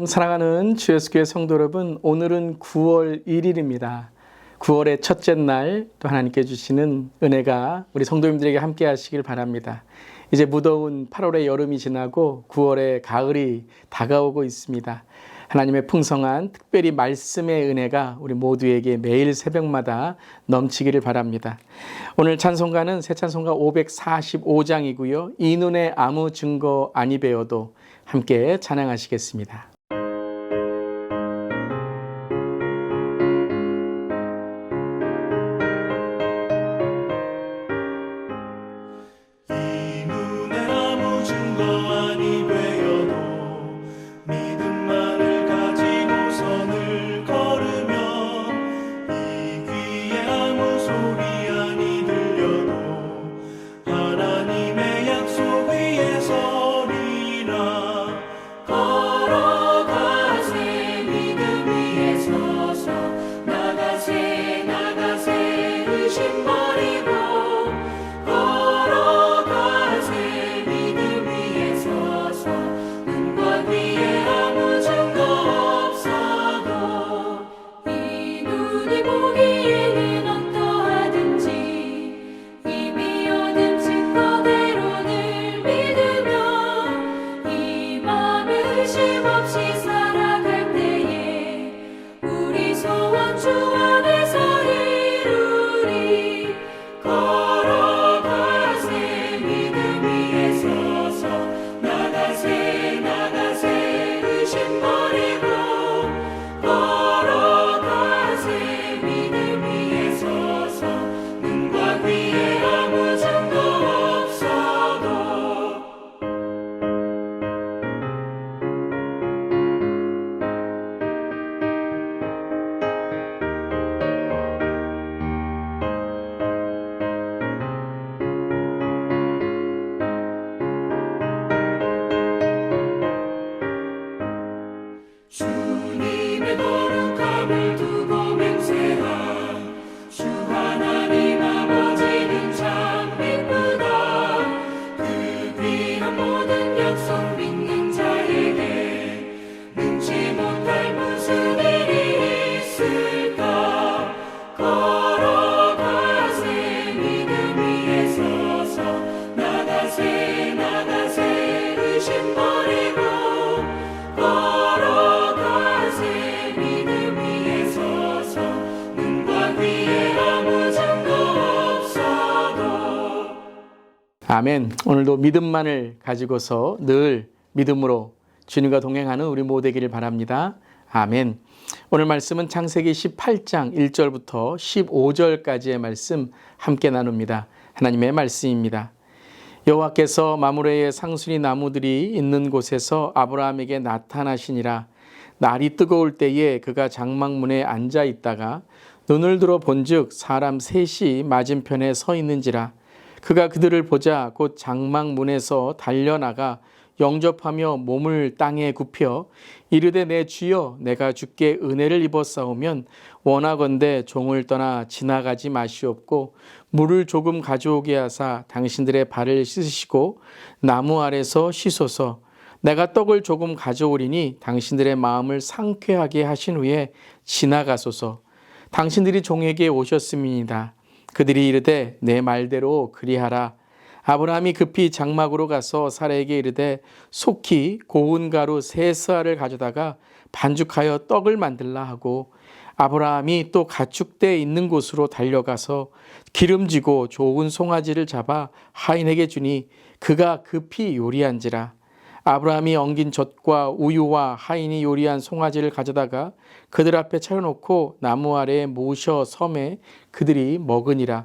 사랑하는 주 예수교회 성도 여러분, 오늘은 9월 1일입니다. 9월의 첫째 날, 또 하나님께 주시는 은혜가 우리 성도님들에게 함께 하시길 바랍니다. 이제 무더운 8월의 여름이 지나고 9월의 가을이 다가오고 있습니다. 하나님의 풍성한 특별히 말씀의 은혜가 우리 모두에게 매일 새벽마다 넘치기를 바랍니다. 오늘 찬송가는 새 찬송가 545장이고요. 이 눈에 아무 증거 아니 배워도 함께 찬양하시겠습니다. 아멘. 오늘도 믿음만을 가지고서 늘 믿음으로 주님과 동행하는 우리 모두 되기를 바랍니다. 아멘. 오늘 말씀은 창세기 18장 1절부터 15절까지의 말씀 함께 나눕니다. 하나님의 말씀입니다. 여호와께서 마므레의 상수리 나무들이 있는 곳에서 아브라함에게 나타나시니라. 날이 뜨거울 때에 그가 장막문에 앉아 있다가 눈을 들어 본즉 사람 셋이 맞은편에 서 있는지라. 그가 그들을 보자 곧 장막문에서 달려나가 영접하며 몸을 땅에 굽혀 이르되 내 주여 내가 주께 은혜를 입었사오면 원하건대 종을 떠나 지나가지 마시옵고 물을 조금 가져오게 하사 당신들의 발을 씻으시고 나무 아래서 쉬소서. 내가 떡을 조금 가져오리니 당신들의 마음을 상쾌하게 하신 후에 지나가소서. 당신들이 종에게 오셨음이니이다. 그들이 이르되 내 말대로 그리하라. 아브라함이 급히 장막으로 가서 사라에게 이르되 속히 고운 가루 세 스아를 가져다가 반죽하여 떡을 만들라 하고 아브라함이 또 가축대 있는 곳으로 달려가서 기름지고 좋은 송아지를 잡아 하인에게 주니 그가 급히 요리한지라. 아브라함이 엉긴 젖과 우유와 하인이 요리한 송아지를 가져다가 그들 앞에 차려놓고 나무 아래에 모셔 섬에 그들이 먹으니라.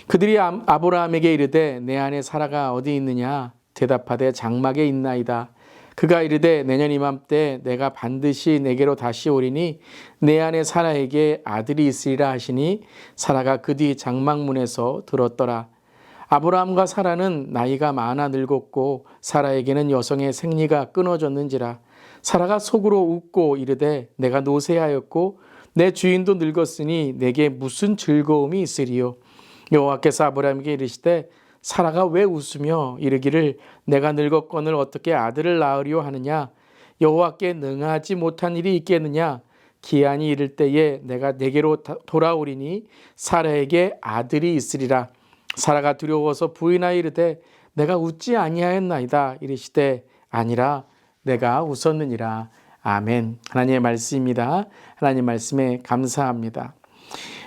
그들이 아브라함에게 이르되 내 아내 사라가 어디 있느냐? 대답하되 장막에 있나이다. 그가 이르되 내년 이맘때 내가 반드시 내게로 다시 오리니 내 아내 사라에게 아들이 있으리라 하시니 사라가 그 뒤 장막문에서 들었더라. 아브라함과 사라는 나이가 많아 늙었고 사라에게는 여성의 생리가 끊어졌는지라. 사라가 속으로 웃고 이르되 내가 노쇠하였고 내 주인도 늙었으니 내게 무슨 즐거움이 있으리요. 여호와께서 아브라함에게 이르시되 사라가 왜 웃으며 이르기를 내가 늙었거늘 어떻게 아들을 낳으리요 하느냐. 여호와께 능하지 못한 일이 있겠느냐? 기한이 이를 때에 내가 내게로 돌아오리니 사라에게 아들이 있으리라. 사라가 두려워서 부인하여 이르되 내가 웃지 아니하였나이다. 이르시되 아니라 내가 웃었느니라. 아멘. 하나님의 말씀입니다. 하나님 말씀에 감사합니다.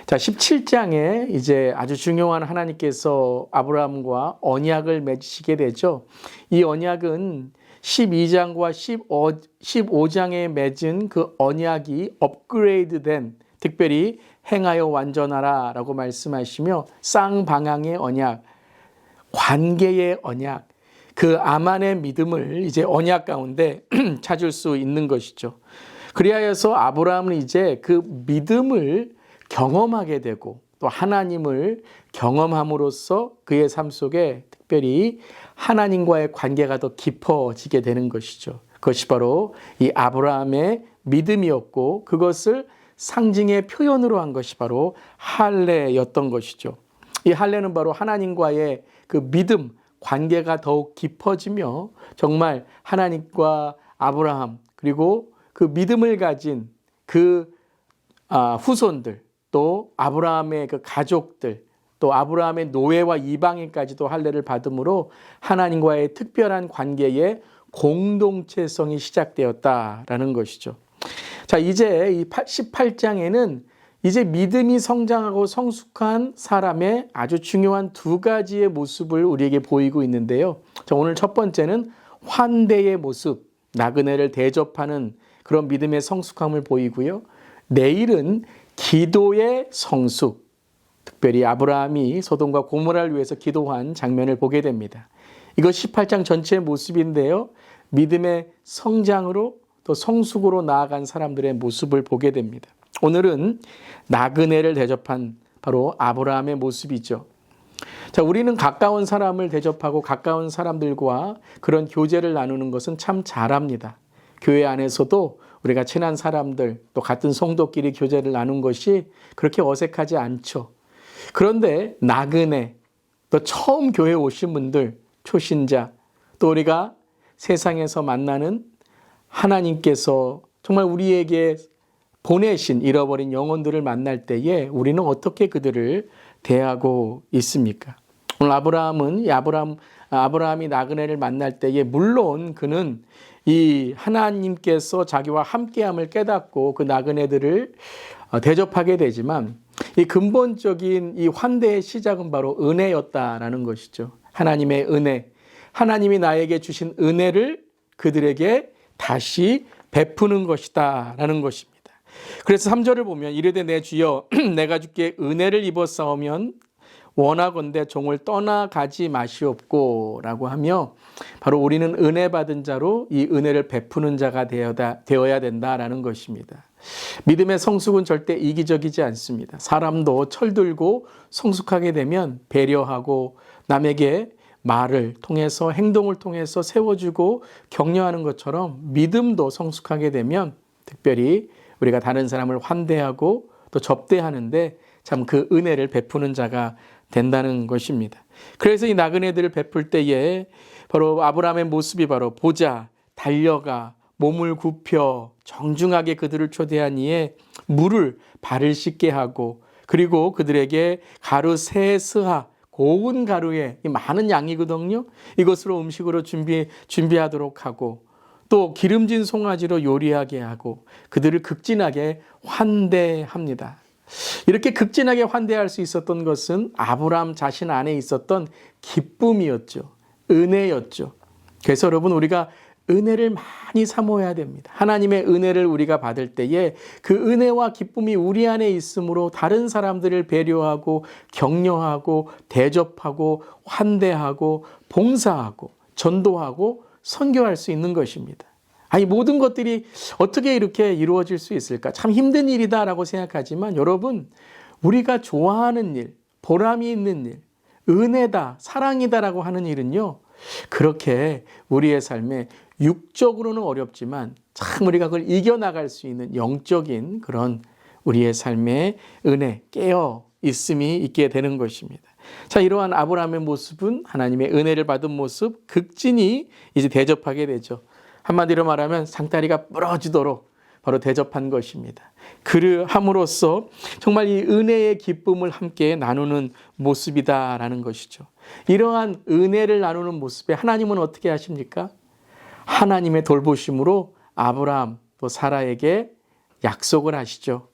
자, 17장에 이제 아주 중요한 하나님께서 아브라함과 언약을 맺으시게 되죠. 이 언약은 12장과 15장에 맺은 그 언약이 업그레이드된, 특별히 행하여 완전하라 라고 말씀하시며 쌍방향의 언약, 관계의 언약, 그 아만의 믿음을 이제 언약 가운데 찾을 수 있는 것이죠. 그리하여서 아브라함은 이제 그 믿음을 경험하게 되고 또 하나님을 경험함으로써 그의 삶 속에 특별히 하나님과의 관계가 더 깊어지게 되는 것이죠. 그것이 바로 이 아브라함의 믿음이었고 그것을 상징의 표현으로 한 것이 바로 할례였던 것이죠. 이 할례는 바로 하나님과의 그 믿음, 관계가 더욱 깊어지며 정말 하나님과 아브라함 그리고 그 믿음을 가진 그 후손들 또 아브라함의 그 가족들 또 아브라함의 노예와 이방인까지도 할례를 받음으로 하나님과의 특별한 관계의 공동체성이 시작되었다라는 것이죠. 자, 이제 이 18장에는 이제 믿음이 성장하고 성숙한 사람의 아주 중요한 두 가지의 모습을 우리에게 보이고 있는데요. 자, 오늘 첫 번째는 환대의 모습, 나그네를 대접하는 그런 믿음의 성숙함을 보이고요. 내일은 기도의 성숙, 특별히 아브라함이 소돔과 고모라를 위해서 기도한 장면을 보게 됩니다. 이것 18장 전체의 모습인데요. 믿음의 성장으로 또 성숙으로 나아간 사람들의 모습을 보게 됩니다. 오늘은 나그네를 대접한 바로 아브라함의 모습이죠. 자, 우리는 가까운 사람을 대접하고 가까운 사람들과 그런 교제를 나누는 것은 참 잘합니다. 교회 안에서도 우리가 친한 사람들 또 같은 성도끼리 교제를 나눈 것이 그렇게 어색하지 않죠. 그런데 나그네 또 처음 교회 오신 분들, 초신자 또 우리가 세상에서 만나는 하나님께서 정말 우리에게 보내신 잃어버린 영혼들을 만날 때에 우리는 어떻게 그들을 대하고 있습니까? 오늘 아브라함이 나그네를 만날 때에 물론 그는 이 하나님께서 자기와 함께함을 깨닫고 그 나그네들을 대접하게 되지만 이 근본적인 이 환대의 시작은 바로 은혜였다라는 것이죠. 하나님의 은혜, 하나님이 나에게 주신 은혜를 그들에게 다시 베푸는 것이다라는 것입니다. 그래서 3절을 보면 이르되 내 주여 내가 주께 은혜를 입었사오면 원하건대 종을 떠나가지 마시옵고 라고 하며 바로 우리는 은혜 받은 자로 이 은혜를 베푸는 자가 되어야 된다라는 것입니다. 믿음의 성숙은 절대 이기적이지 않습니다. 사람도 철들고 성숙하게 되면 배려하고 남에게 말을 통해서 행동을 통해서 세워주고 격려하는 것처럼 믿음도 성숙하게 되면 특별히 우리가 다른 사람을 환대하고 또 접대하는데 참 그 은혜를 베푸는 자가 된다는 것입니다. 그래서 이 나그네들을 베풀 때에 바로 아브라함의 모습이 바로 보자, 달려가, 몸을 굽혀 정중하게 그들을 초대한 이에 물을 발을 씻게 하고 그리고 그들에게 가루 세 스하 고운 가루에 많은 양이거든요. 이것으로 음식으로 준비하도록 하고 또 기름진 송아지로 요리하게 하고 그들을 극진하게 환대합니다. 이렇게 극진하게 환대할 수 있었던 것은 아브라함 자신 안에 있었던 기쁨이었죠. 은혜였죠. 그래서 여러분 우리가 은혜를 많이 사모해야 됩니다. 하나님의 은혜를 우리가 받을 때에 그 은혜와 기쁨이 우리 안에 있으므로 다른 사람들을 배려하고 격려하고 대접하고 환대하고 봉사하고 전도하고 선교할 수 있는 것입니다. 아니 모든 것들이 어떻게 이렇게 이루어질 수 있을까? 참 힘든 일이다라고 생각하지만 여러분 우리가 좋아하는 일, 보람이 있는 일, 은혜다, 사랑이다라고 하는 일은요. 그렇게 우리의 삶에 육적으로는 어렵지만 참 우리가 그걸 이겨나갈 수 있는 영적인 그런 우리의 삶의 은혜, 깨어 있음이 있게 되는 것입니다. 자, 이러한 아브라함의 모습은 하나님의 은혜를 받은 모습, 극진히 이제 대접하게 되죠. 한마디로 말하면 상다리가 부러지도록 바로 대접한 것입니다. 그러함으로써 정말 이 은혜의 기쁨을 함께 나누는 모습이다라는 것이죠. 이러한 은혜를 나누는 모습에 하나님은 어떻게 하십니까? 하나님의 돌보심으로 아브라함 또 사라에게 약속을 하시죠.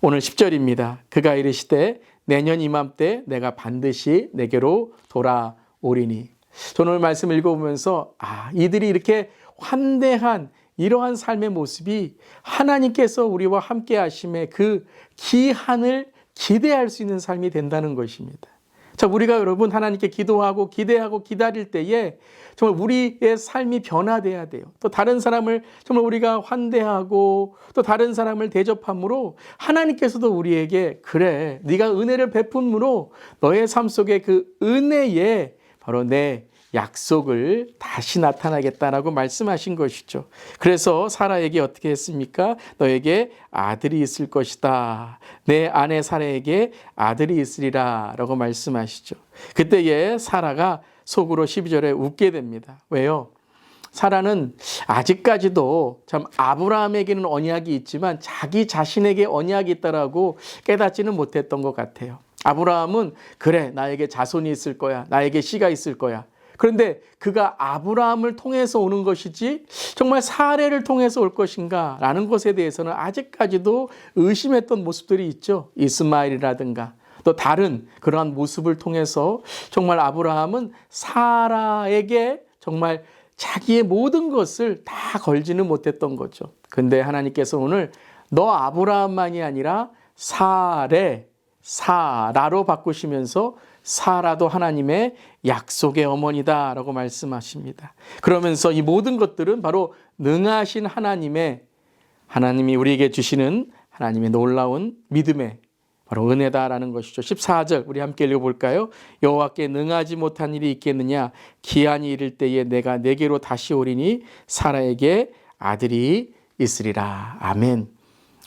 오늘 10절입니다. 그가 이르시되 내년 이맘때 내가 반드시 내게로 돌아오리니. 저는 오늘 말씀 읽어보면서 이들이 이렇게 환대한 이러한 삶의 모습이 하나님께서 우리와 함께 하심의 그 기한을 기대할 수 있는 삶이 된다는 것입니다. 자, 우리가 여러분 하나님께 기도하고 기대하고 기다릴 때에 정말 우리의 삶이 변화돼야 돼요. 또 다른 사람을 정말 우리가 환대하고 또 다른 사람을 대접함으로 하나님께서도 우리에게 그래, 네가 은혜를 베품으로 너의 삶 속에 그 은혜에 바로 내 약속을 다시 나타나겠다라고 말씀하신 것이죠. 그래서 사라에게 어떻게 했습니까? 너에게 아들이 있을 것이다. 내 아내 사라에게 아들이 있으리라 라고 말씀하시죠. 그때에 사라가 속으로 12절에 웃게 됩니다. 왜요? 사라는 아직까지도 참 아브라함에게는 언약이 있지만 자기 자신에게 언약이 있다라고 깨닫지는 못했던 것 같아요. 아브라함은 그래, 나에게 자손이 있을 거야. 나에게 씨가 있을 거야. 그런데 그가 아브라함을 통해서 오는 것이지 정말 사례를 통해서 올 것인가 라는 것에 대해서는 아직까지도 의심했던 모습들이 있죠. 이스마엘이라든가 또 다른 그러한 모습을 통해서 정말 아브라함은 사라에게 정말 자기의 모든 것을 다 걸지는 못했던 거죠. 근데 하나님께서 오늘 너 아브라함만이 아니라 사라로 바꾸시면서 사라도 하나님의 약속의 어머니다라고 말씀하십니다. 그러면서 이 모든 것들은 바로 능하신 하나님이 우리에게 주시는 하나님의 놀라운 믿음의 바로 은혜다라는 것이죠. 14절 우리 함께 읽어볼까요? 여호와께 능하지 못한 일이 있겠느냐? 기한이 이를 때에 내가 내게로 다시 오리니 사라에게 아들이 있으리라. 아멘.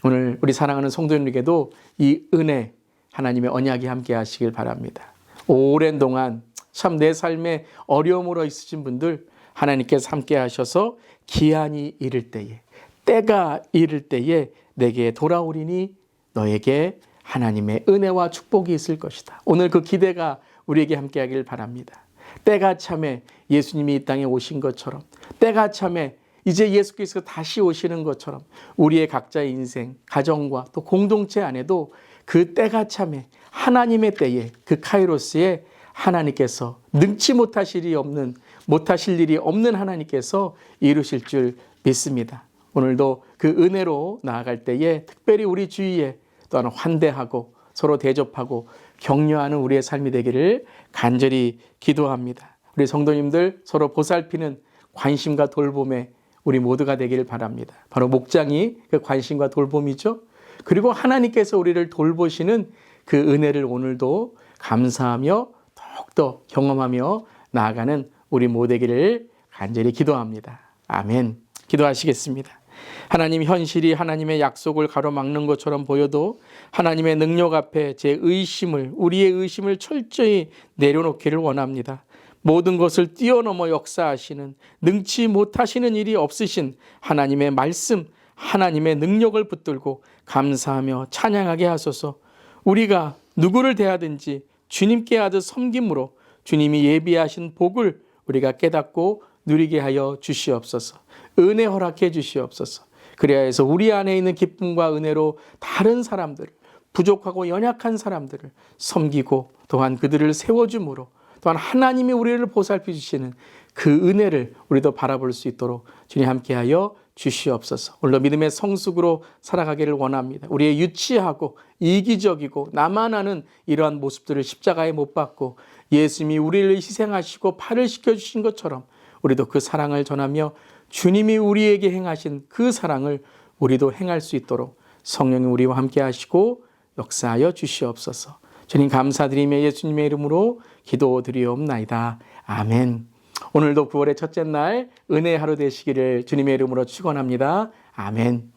오늘 우리 사랑하는 성도님에게도 이 은혜 하나님의 언약이 함께 하시길 바랍니다. 오랜 동안 참 내 삶에 어려움으로 있으신 분들 하나님께서 함께 하셔서 기한이 이를 때에 때가 이를 때에 내게 돌아오리니 너에게 하나님의 은혜와 축복이 있을 것이다. 오늘 그 기대가 우리에게 함께 하길 바랍니다. 때가 참에 예수님이 이 땅에 오신 것처럼 때가 참에 이제 예수께서 다시 오시는 것처럼 우리의 각자의 인생, 가정과 또 공동체 안에도 그 때가 참에 하나님의 때에 그 카이로스에 하나님께서 능치 못하실 일이 없는 하나님께서 이루실 줄 믿습니다. 오늘도 그 은혜로 나아갈 때에 특별히 우리 주위에 또한 환대하고 서로 대접하고 격려하는 우리의 삶이 되기를 간절히 기도합니다. 우리 성도님들 서로 보살피는 관심과 돌봄에 우리 모두가 되기를 바랍니다. 바로 목장이 그 관심과 돌봄이죠. 그리고 하나님께서 우리를 돌보시는 그 은혜를 오늘도 감사하며 더욱더 경험하며 나아가는 우리 모두 되기를 간절히 기도합니다. 아멘. 기도하시겠습니다. 하나님, 현실이 하나님의 약속을 가로막는 것처럼 보여도 하나님의 능력 앞에 우리의 의심을 철저히 내려놓기를 원합니다. 모든 것을 뛰어넘어 역사하시는, 능치 못하시는 일이 없으신 하나님의 말씀, 하나님의 능력을 붙들고 감사하며 찬양하게 하소서. 우리가 누구를 대하든지 주님께 하듯 섬김으로 주님이 예비하신 복을 우리가 깨닫고 누리게 하여 주시옵소서. 은혜 허락해 주시옵소서. 그래야 해서 우리 안에 있는 기쁨과 은혜로 다른 사람들을, 부족하고 연약한 사람들을 섬기고 또한 그들을 세워줌으로 또한 하나님이 우리를 보살펴 주시는 그 은혜를 우리도 바라볼 수 있도록 주님 함께하여 주시옵소서. 오늘도 믿음의 성숙으로 살아가기를 원합니다. 우리의 유치하고 이기적이고 나만 아는 이러한 모습들을 십자가에 못 박고 예수님이 우리를 희생하시고 팔을 씻겨주신 것처럼 우리도 그 사랑을 전하며 주님이 우리에게 행하신 그 사랑을 우리도 행할 수 있도록 성령이 우리와 함께 하시고 역사하여 주시옵소서. 주님 감사드리며 예수님의 이름으로 기도드리옵나이다. 아멘. 오늘도 9월의 첫째 날 은혜의 하루 되시기를 주님의 이름으로 축원합니다. 아멘.